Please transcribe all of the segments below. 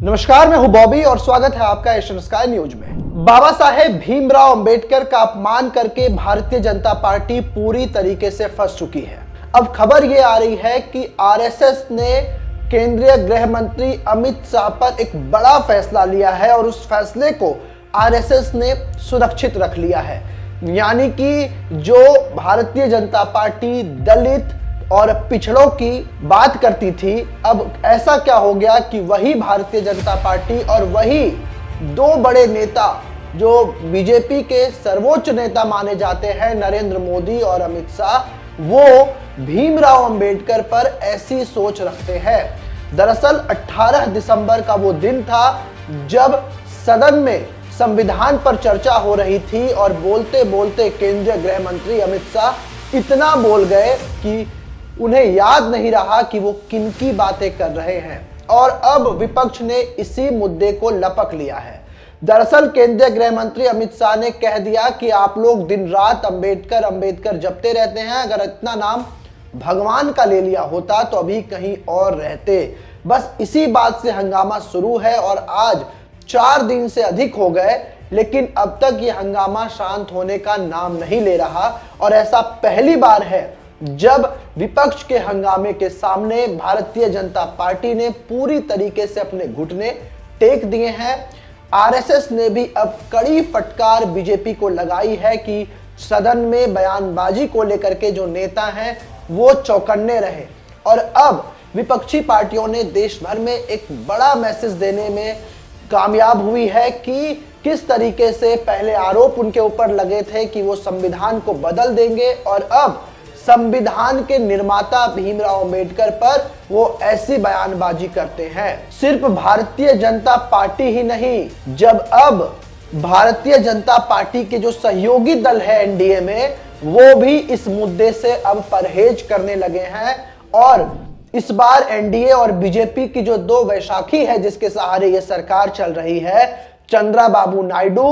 नमस्कार, मैं हूं बॉबी और स्वागत है आपका एशियन स्काई न्यूज में। बाबा साहेब भीमराव अंबेडकर का अपमान करके भारतीय जनता पार्टी पूरी तरीके से फंस चुकी है। अब खबर ये आ रही है कि आरएसएस ने केंद्रीय गृह मंत्री अमित शाह पर एक बड़ा फैसला लिया है और उस फैसले को आरएसएस ने सुरक्षित रख लिया है। यानी कि जो भारतीय जनता पार्टी दलित और पिछड़ों की बात करती थी, अब ऐसा क्या हो गया कि वही भारतीय जनता पार्टी और वही दो बड़े नेता जो बीजेपी के सर्वोच्च नेता माने जाते हैं, नरेंद्र मोदी और अमित शाह, वो भीमराव अंबेडकर पर ऐसी सोच रखते हैं। दरअसल 18 दिसंबर का वो दिन था जब सदन में संविधान पर चर्चा हो रही थी और बोलते बोलते केंद्रीय गृह मंत्री अमित शाह इतना बोल गए कि उन्हें याद नहीं रहा कि वो किन की बातें कर रहे हैं और अब विपक्ष ने इसी मुद्दे को लपक लिया है। दरअसल केंद्रीय गृह मंत्री अमित शाह ने कह दिया कि आप लोग दिन रात अंबेडकर अंबेडकर जपते रहते हैं, अगर इतना नाम भगवान का ले लिया होता तो अभी कहीं और रहते। बस इसी बात से हंगामा शुरू है और आज 4 दिन से अधिक हो गए, लेकिन अब तक ये हंगामा शांत होने का नाम नहीं ले रहा और ऐसा पहली बार है जब विपक्ष के हंगामे के सामने भारतीय जनता पार्टी ने पूरी तरीके से अपने घुटने टेक दिए हैं। आरएसएस ने भी अब कड़ी फटकार बीजेपी को लगाई है कि सदन में बयानबाजी को लेकर के जो नेता हैं वो चौकन्ने रहे और अब विपक्षी पार्टियों ने देश भर में एक बड़ा मैसेज देने में कामयाब हुई है कि किस तरीके से पहले आरोप उनके ऊपर लगे थे कि वो संविधान को बदल देंगे और अब संविधान के निर्माता भीमराव अंबेडकर पर वो ऐसी बयानबाजी करते हैं। सिर्फ भारतीय जनता पार्टी ही नहीं, जब अब भारतीय जनता पार्टी के जो सहयोगी दल है एनडीए में, वो भी इस मुद्दे से अब परहेज करने लगे हैं और इस बार एनडीए और बीजेपी की जो दो वैशाखी है जिसके सहारे ये सरकार चल रही है, चंद्रबाबू नायडू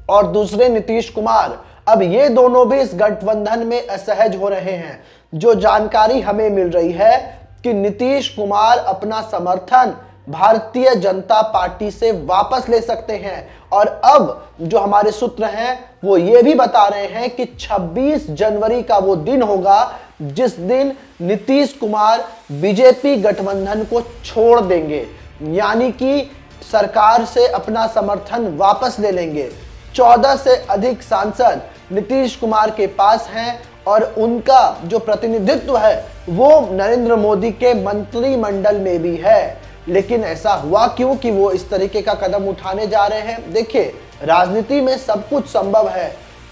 और दूसरे नीतीश कुमार, अब ये दोनों भी इस गठबंधन में असहज हो रहे हैं। जो जानकारी हमें मिल रही है कि नीतीश कुमार अपना समर्थन भारतीय जनता पार्टी से वापस ले सकते हैं और अब जो हमारे सूत्र हैं वो ये भी बता रहे हैं कि 26 जनवरी का वो दिन होगा जिस दिन नीतीश कुमार बीजेपी गठबंधन को छोड़ देंगे, यानी कि सरकार से अपना समर्थन वापस ले लेंगे। 14 से अधिक सांसद नीतीश कुमार के पास हैं और उनका जो प्रतिनिधित्व है वो नरेंद्र मोदी के मंत्रिमंडल में भी है। लेकिन ऐसा हुआ क्यों कि वो इस तरीके का कदम उठाने जा रहे हैं? देखिए, राजनीति में सब कुछ संभव है,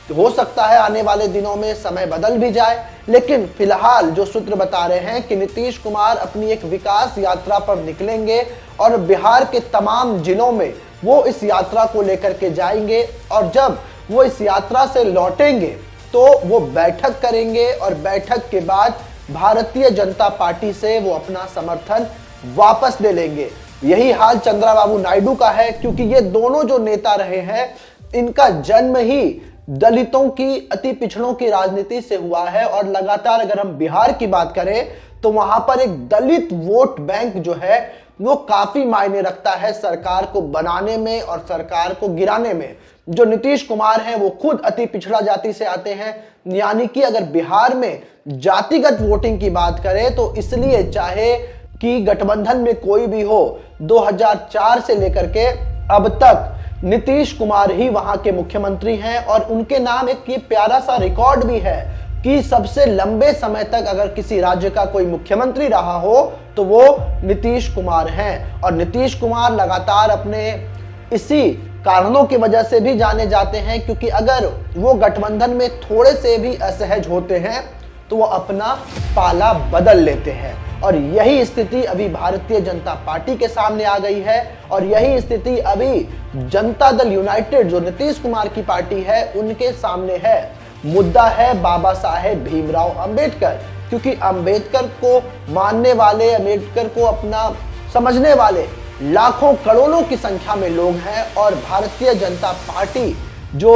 हो सकता है आने वाले दिनों में समय बदल भी जाए, लेकिन फिलहाल जो सूत्र बता रहे हैं कि नीतीश कुमार अपनी एक विकास यात्रा पर निकलेंगे और बिहार के तमाम जिलों में वो इस यात्रा को लेकर के जाएंगे और जब वो इस यात्रा से लौटेंगे तो वो बैठक करेंगे और बैठक के बाद भारतीय जनता पार्टी से वो अपना समर्थन वापस ले लेंगे। यही हाल चंद्रबाबू नायडू का है, क्योंकि ये दोनों जो नेता रहे हैं इनका जन्म ही दलितों की, अति पिछड़ों की राजनीति से हुआ है और लगातार अगर हम बिहार की बात करें तो वहां पर एक दलित वोट बैंक जो है वो काफी मायने रखता है सरकार को बनाने में और सरकार को गिराने में। जो नीतीश कुमार हैं वो खुद अति पिछड़ा जाति से आते हैं, यानी कि अगर बिहार में जातिगत वोटिंग की बात करें तो इसलिए चाहे कि गठबंधन में कोई भी हो, 2004 से लेकर के अब तक नीतीश कुमार ही वहां के मुख्यमंत्री हैं और उनके नाम एक ये प्यारा सा रिकॉर्ड भी है कि सबसे लंबे समय तक अगर किसी राज्य का कोई मुख्यमंत्री रहा हो तो वो नीतीश कुमार हैं। और नीतीश कुमार लगातार अपने इसी कारणों की वजह से भी जाने जाते हैं, क्योंकि अगर वो गठबंधन में थोड़े से भी असहज होते हैं तो वो अपना पाला बदल लेते हैं और यही स्थिति अभी भारतीय जनता पार्टी के सामने आ गई है और यही स्थिति अभी जनता दल यूनाइटेड जो नीतीश कुमार की पार्टी है उनके सामने है। मुद्दा है बाबा साहेब भीमराव अंबेडकर, क्योंकि अंबेडकर को मानने वाले, अंबेडकर को अपना समझने वाले लाखों करोड़ों की संख्या में लोग हैं और भारतीय जनता पार्टी जो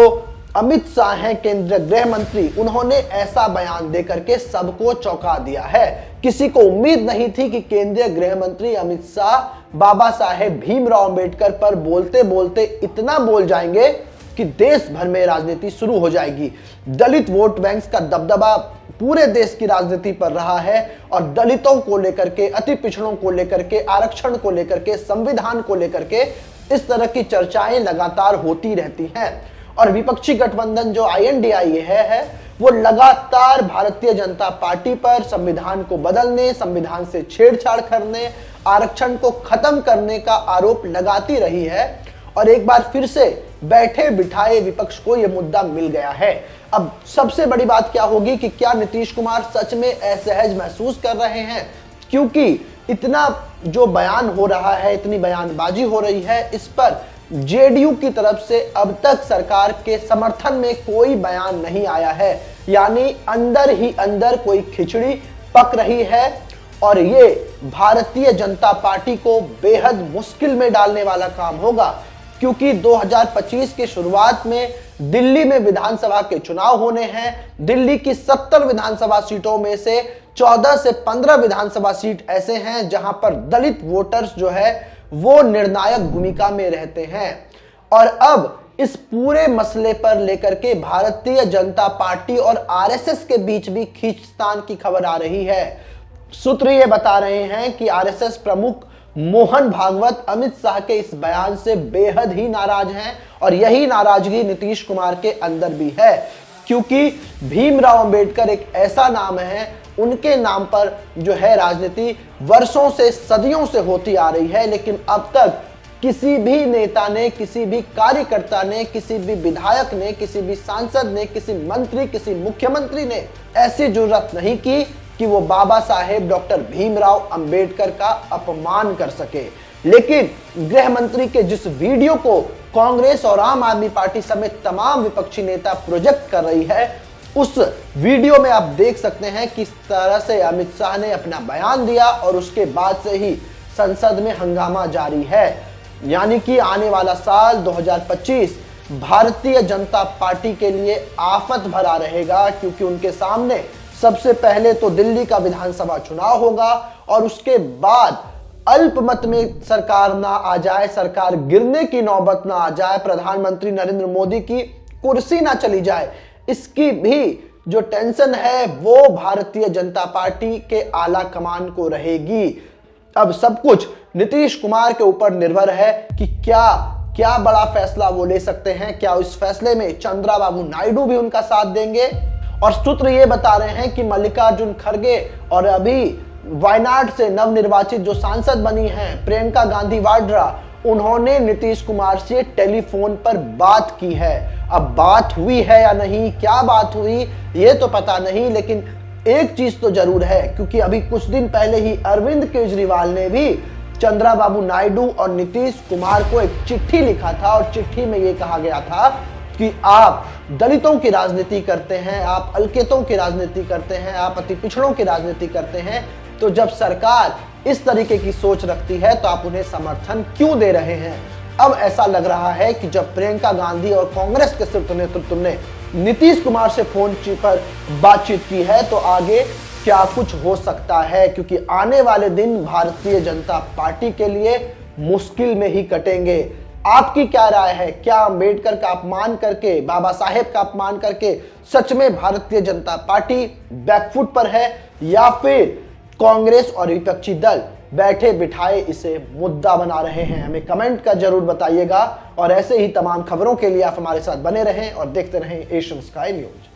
अमित शाह हैं केंद्रीय गृह मंत्री, उन्होंने ऐसा बयान देकर के सबको चौंका दिया है। किसी को उम्मीद नहीं थी कि केंद्रीय गृह मंत्री अमित शाह बाबा साहेब भीमराव अंबेडकर पर बोलते बोलते इतना बोल जाएंगे कि देश भर में राजनीति शुरू हो जाएगी। दलित वोट बैंक का दबदबा पूरे देश की राजनीति पर रहा है और दलितों को लेकर के, अति पिछड़ों को लेकर के, आरक्षण को लेकर के, संविधान को लेकर के इस तरह की चर्चाएं लगातार होती रहती हैं। और विपक्षी गठबंधन जो INDIA है वो लगातार भारतीय जनता पार्टी पर संविधान को बदलने, संविधान से छेड़छाड़ करने, आरक्षण को खत्म करने का आरोप लगाती रही है। और एक बार फिर से बैठे बिठाए विपक्ष को यह मुद्दा मिल गया है। अब सबसे बड़ी बात क्या होगी कि क्या नीतीश कुमार सच में असहज महसूस कर रहे हैं, क्योंकि इतना जो बयान हो रहा है, इतनी बयानबाजी हो रही है, इस पर JDU की तरफ से अब तक सरकार के समर्थन में कोई बयान नहीं आया है। यानी अंदर ही अंदर कोई खिचड़ी पक रही है और ये भारतीय जनता पार्टी को बेहद मुश्किल में डालने वाला काम होगा, क्योंकि 2025 की शुरुआत में दिल्ली में विधानसभा के चुनाव होने हैं। दिल्ली की 70 विधानसभा सीटों में से 14 से 15 विधानसभा सीट ऐसे हैं जहां पर दलित वोटर्स जो है वो निर्णायक भूमिका में रहते हैं। और अब इस पूरे मसले पर लेकर के भारतीय जनता पार्टी और RSS के बीच भी खींचतान की खबर आ रही है। सूत्र ये बता रहे हैं कि RSS प्रमुख मोहन भागवत अमित शाह के इस बयान से बेहद ही नाराज हैं और यही नाराजगी नीतीश कुमार के अंदर भी है, क्योंकि भीमराव अंबेडकर एक ऐसा नाम है, उनके नाम पर जो है राजनीति वर्षों से, सदियों से होती आ रही है, लेकिन अब तक किसी भी नेता ने, किसी भी कार्यकर्ता ने, किसी भी विधायक ने, किसी भी सांसद ने, किसी मंत्री, किसी मुख्यमंत्री ने ऐसी जुर्रत नहीं की कि वो बाबा साहेब डॉक्टर भीमराव अंबेडकर का अपमान कर सके। लेकिन गृह मंत्री के जिस वीडियो को कांग्रेस और आम आदमी पार्टी समेत तमाम विपक्षी नेता प्रोजेक्ट कर रही है, उस वीडियो में आप देख सकते हैं किस तरह से अमित शाह ने अपना बयान दिया और उसके बाद से ही संसद में हंगामा जारी है। यानी कि आने वाला साल 2025 भारतीय जनता पार्टी के लिए आफत भरा रहेगा, क्योंकि उनके सामने सबसे पहले तो दिल्ली का विधानसभा चुनाव होगा और उसके बाद अल्पमत में सरकार ना आ जाए, सरकार गिरने की नौबत ना आ जाए, प्रधानमंत्री नरेंद्र मोदी की कुर्सी ना चली जाए, इसकी भी जो टेंशन है वो भारतीय जनता पार्टी के आला कमान को रहेगी। अब सब कुछ नीतीश कुमार के ऊपर निर्भर है कि क्या बड़ा फैसला वो ले सकते हैं। क्या इस फैसले में चंद्राबाबू नायडू भी उनका साथ देंगे? और सूत्र ये बता रहे हैं कि मल्लिकार्जुन खड़गे और अभी वायनाड से नवनिर्वाचित जो सांसद बनी हैं प्रियंका गांधी वाड्रा, उन्होंने नीतीश कुमार से टेलीफोन पर बात की है। अब बात हुई है या नहीं, क्या बात हुई ये तो पता नहीं, लेकिन एक चीज तो जरूर है, क्योंकि अभी कुछ दिन पहले ही अरविंद केजरीवाल ने भी चंद्राबाबू नायडू और नीतीश कुमार को एक चिट्ठी लिखा था और चिट्ठी में ये कहा गया था कि आप दलितों की राजनीति करते हैं, आप अल्पसंख्यकों की राजनीति करते हैं, आप अति पिछड़ों की राजनीति करते हैं, तो जब सरकार इस तरीके की सोच रखती है तो आप उन्हें समर्थन क्यों दे रहे हैं। अब ऐसा लग रहा है कि जब प्रियंका गांधी और कांग्रेस के शीर्ष नेतृत्व ने नीतीश कुमार से फोन पर बातचीत की है तो आगे क्या कुछ हो सकता है, क्योंकि आने वाले दिन भारतीय जनता पार्टी के लिए मुश्किल में ही कटेंगे। आपकी क्या राय है? क्या अंबेडकर का अपमान करके, बाबा साहेब का अपमान करके सच में भारतीय जनता पार्टी बैकफुट पर है, या फिर कांग्रेस और विपक्षी दल बैठे बिठाए इसे मुद्दा बना रहे हैं? हमें कमेंट कर जरूर बताइएगा और ऐसे ही तमाम खबरों के लिए आप हमारे साथ बने रहें और देखते रहें एशियन स्काई न्यूज।